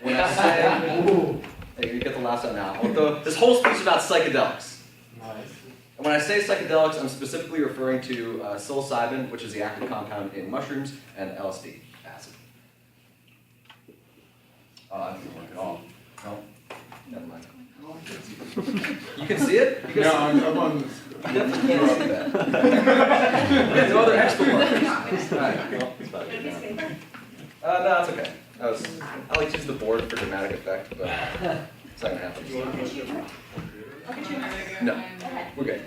when I say, hey, you get the last one now. This whole speech is about psychedelics. Nice. And when I say psychedelics, I'm specifically referring to psilocybin, which is the active compound in mushrooms, and LSD, acid. Oh, that doesn't work at all. No, never mind. You can see it? You can No, see I'm on this. You definitely can't see that. Yeah, no other extra markers. All right, well, it's about it. No, that's okay. I like to use the board for dramatic effect, but it's not going to happen. No, we're good.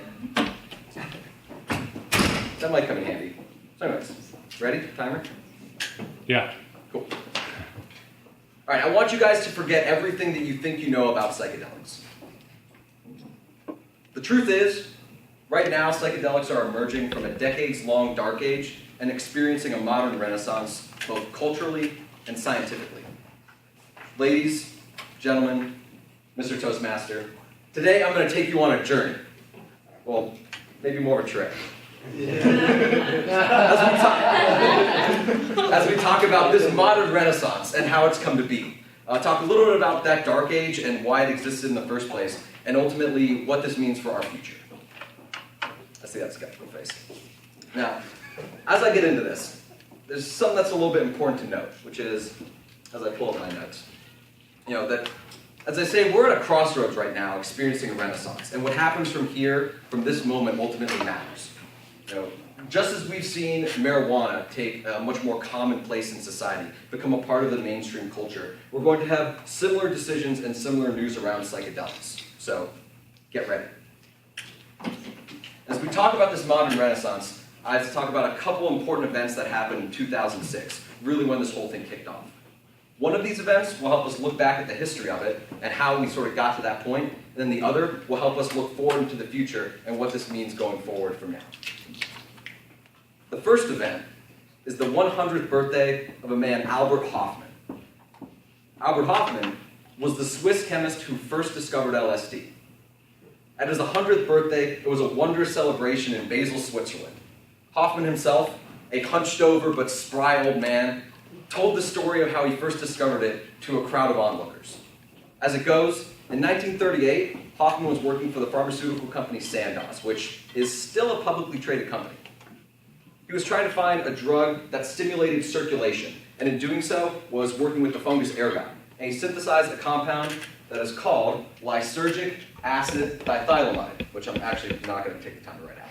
That might come in handy. So anyways, ready? Timer? Yeah. Cool. All right, I want you guys to forget everything that you think you know about psychedelics. The truth is, right now psychedelics are emerging from a decades-long dark age and experiencing a modern renaissance, both culturally and scientifically. Ladies, gentlemen, Mr. Toastmaster, today I'm going to take you on a journey. Well, maybe more of a trip. As we talk about this modern renaissance and how it's come to be. Talk a little bit about that dark age and why it existed in the first place, and ultimately what this means for our future. I see that skeptical face. Now, as I get into this, there's something that's a little bit important to note, which is, as I pull up my notes, that, as I say, we're at a crossroads right now experiencing a renaissance, and what happens from here, from this moment, ultimately matters. Just as we've seen marijuana take a much more common place in society, become a part of the mainstream culture, we're going to have similar decisions and similar news around psychedelics. So, get ready. As we talk about this modern renaissance, I have to talk about a couple important events that happened in 2006, really when this whole thing kicked off. One of these events will help us look back at the history of it and how we sort of got to that point, and then the other will help us look forward into the future and what this means going forward from now. The first event is the 100th birthday of a man, Albert Hofmann. Albert Hofmann was the Swiss chemist who first discovered LSD. At his 100th birthday, it was a wondrous celebration in Basel, Switzerland. Hofmann himself, a hunched-over but spry old man, told the story of how he first discovered it to a crowd of onlookers. As it goes, in 1938, Hofmann was working for the pharmaceutical company Sandoz, which is still a publicly traded company. He was trying to find a drug that stimulated circulation, and in doing so was working with the fungus ergot. And he synthesized a compound that is called lysergic acid dithylamide, which I'm actually not going to take the time to write out.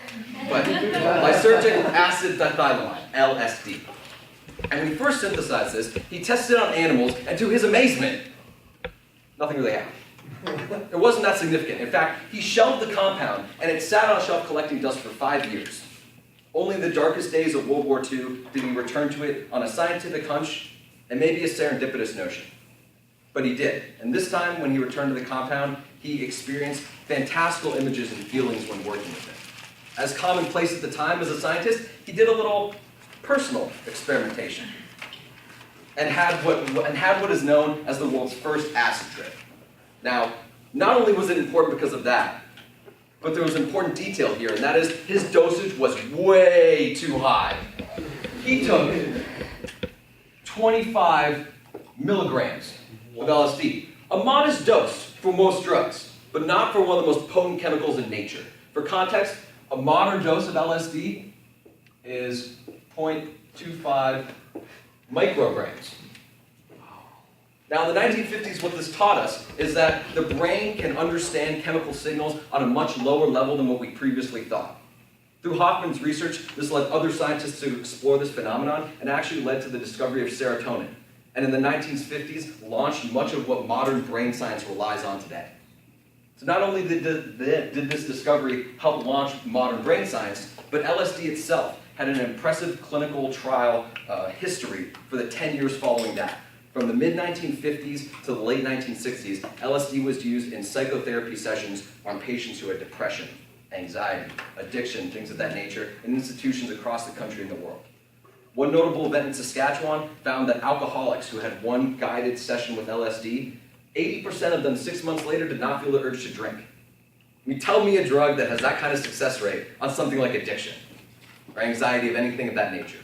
But lysergic acid dithylamide, LSD. And when he first synthesized this, he tested it on animals, and to his amazement, nothing really happened. It wasn't that significant. In fact, he shelved the compound, and it sat on a shelf collecting dust for 5 years. Only in the darkest days of World War II did he return to it on a scientific hunch and maybe a serendipitous notion. But he did, and this time when he returned to the compound, he experienced fantastical images and feelings when working with it. As commonplace at the time as a scientist, he did a little personal experimentation and had what is known as the world's first acid trip. Now, not only was it important because of that, but there was an important detail here, and that is his dosage was way too high. He took 25 milligrams of LSD, a modest dose for most drugs, but not for one of the most potent chemicals in nature. For context, a modern dose of LSD is 0.25 micrograms. Now, in the 1950s, what this taught us is that the brain can understand chemical signals on a much lower level than what we previously thought. Through Hofmann's research, this led other scientists to explore this phenomenon and actually led to the discovery of serotonin. And in the 1950s, launched much of what modern brain science relies on today. So not only did this discovery help launch modern brain science, but LSD itself had an impressive clinical trial history for the 10 years following that. From the mid-1950s to the late 1960s, LSD was used in psychotherapy sessions on patients who had depression, anxiety, addiction, things of that nature, in institutions across the country and the world. One notable event in Saskatchewan found that alcoholics who had one guided session with LSD, 80% of them 6 months later did not feel the urge to drink. I mean, tell me a drug that has that kind of success rate on something like addiction or anxiety of anything of that nature.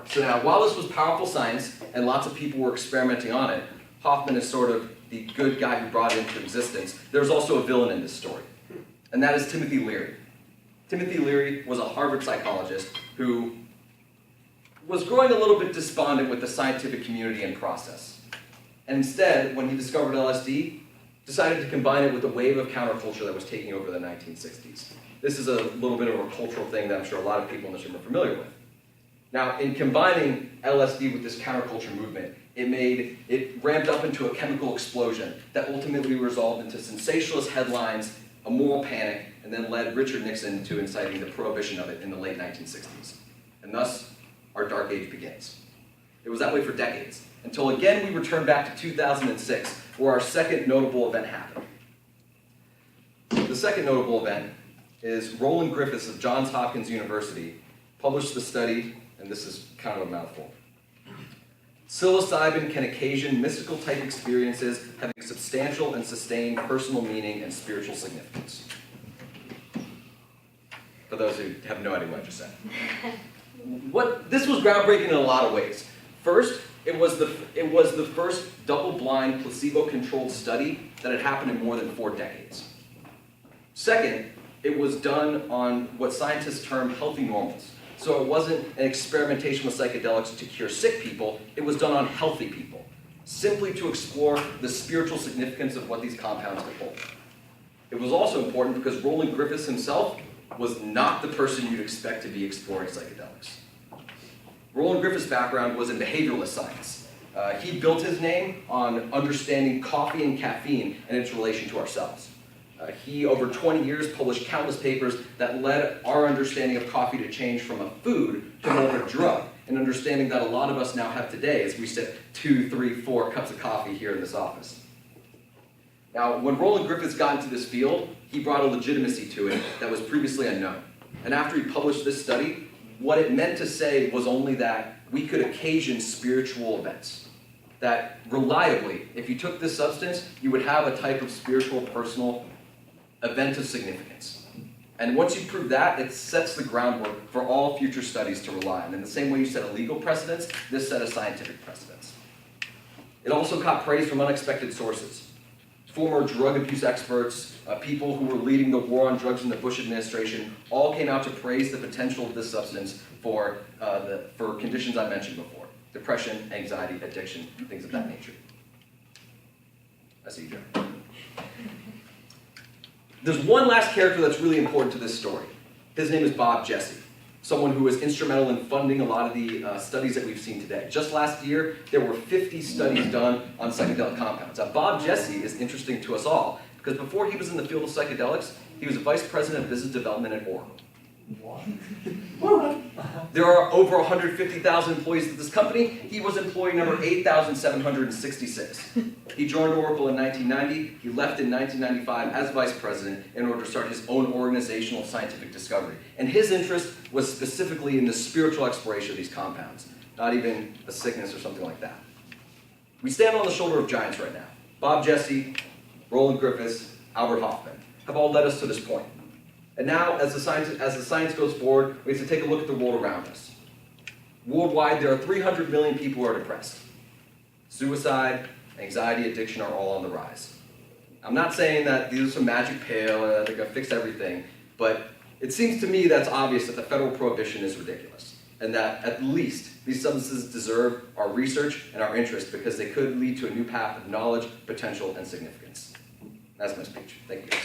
So now, while this was powerful science and lots of people were experimenting on it, Hoffman is sort of the good guy who brought it into existence, there's also a villain in this story, and that is Timothy Leary. Timothy Leary was a Harvard psychologist who was growing a little bit despondent with the scientific community and process. And instead, when he discovered LSD, decided to combine it with a wave of counterculture that was taking over the 1960s. This is a little bit of a cultural thing that I'm sure a lot of people in this room are familiar with. Now, in combining LSD with this counterculture movement, it ramped up into a chemical explosion that ultimately resolved into sensationalist headlines, a moral panic, and then led Richard Nixon to inciting the prohibition of it in the late 1960s. And thus, our dark age begins. It was that way for decades, until again we return back to 2006, where our second notable event happened. The second notable event is Roland Griffiths of Johns Hopkins University published the study, and this is kind of a mouthful. Psilocybin can occasion mystical type experiences having substantial and sustained personal meaning and spiritual significance. For those who have no idea what I just said. This was groundbreaking in a lot of ways. First, it was the first double-blind, placebo-controlled study that had happened in more than 4 decades. Second, it was done on what scientists term healthy normals. So it wasn't an experimentation with psychedelics to cure sick people, it was done on healthy people, simply to explore the spiritual significance of what these compounds could hold. It was also important because Roland Griffiths himself was not the person you'd expect to be exploring psychedelics. Roland Griffiths' background was in behavioralist science. He built his name on understanding coffee and caffeine and its relation to ourselves. He, over 20 years, published countless papers that led our understanding of coffee to change from a food to more of a drug, an understanding that a lot of us now have today as we sip 2, 3, 4 cups of coffee here in this office. Now, when Roland Griffiths got into this field, he brought a legitimacy to it that was previously unknown. And after he published this study, what it meant to say was only that we could occasion spiritual events. That reliably, if you took this substance, you would have a type of spiritual, personal event of significance. And once you prove that, it sets the groundwork for all future studies to rely on. In the same way you set a legal precedence, this set a scientific precedence. It also caught praise from unexpected sources. Former drug abuse experts, people who were leading the war on drugs in the Bush administration, all came out to praise the potential of this substance for conditions I mentioned before. Depression, anxiety, addiction, things of that nature. I see you, Joe. There's one last character that's really important to this story. His name is Bob Jesse, someone who was instrumental in funding a lot of the studies that we've seen today. Just last year, there were 50 studies done on psychedelic compounds. Now, Bob Jesse is interesting to us all because before he was in the field of psychedelics, he was a vice president of business development at Oracle. There are over 150,000 employees at this company. He was employee number 8,766. He joined Oracle in 1990. He left in 1995 as vice president in order to start his own organizational scientific discovery. And his interest was specifically in the spiritual exploration of these compounds, not even a sickness or something like that. We stand on the shoulder of giants right now. Bob Jesse, Roland Griffiths, Albert Hoffman have all led us to this point. And now, as the science goes forward, we have to take a look at the world around us. Worldwide, there are 300 million people who are depressed. Suicide, anxiety, addiction are all on the rise. I'm not saying that these are some magic pill and that they're going to fix everything, but it seems to me that's obvious that the federal prohibition is ridiculous, and that at least these substances deserve our research and our interest because they could lead to a new path of knowledge, potential, and significance. That's my speech. Thank you, guys.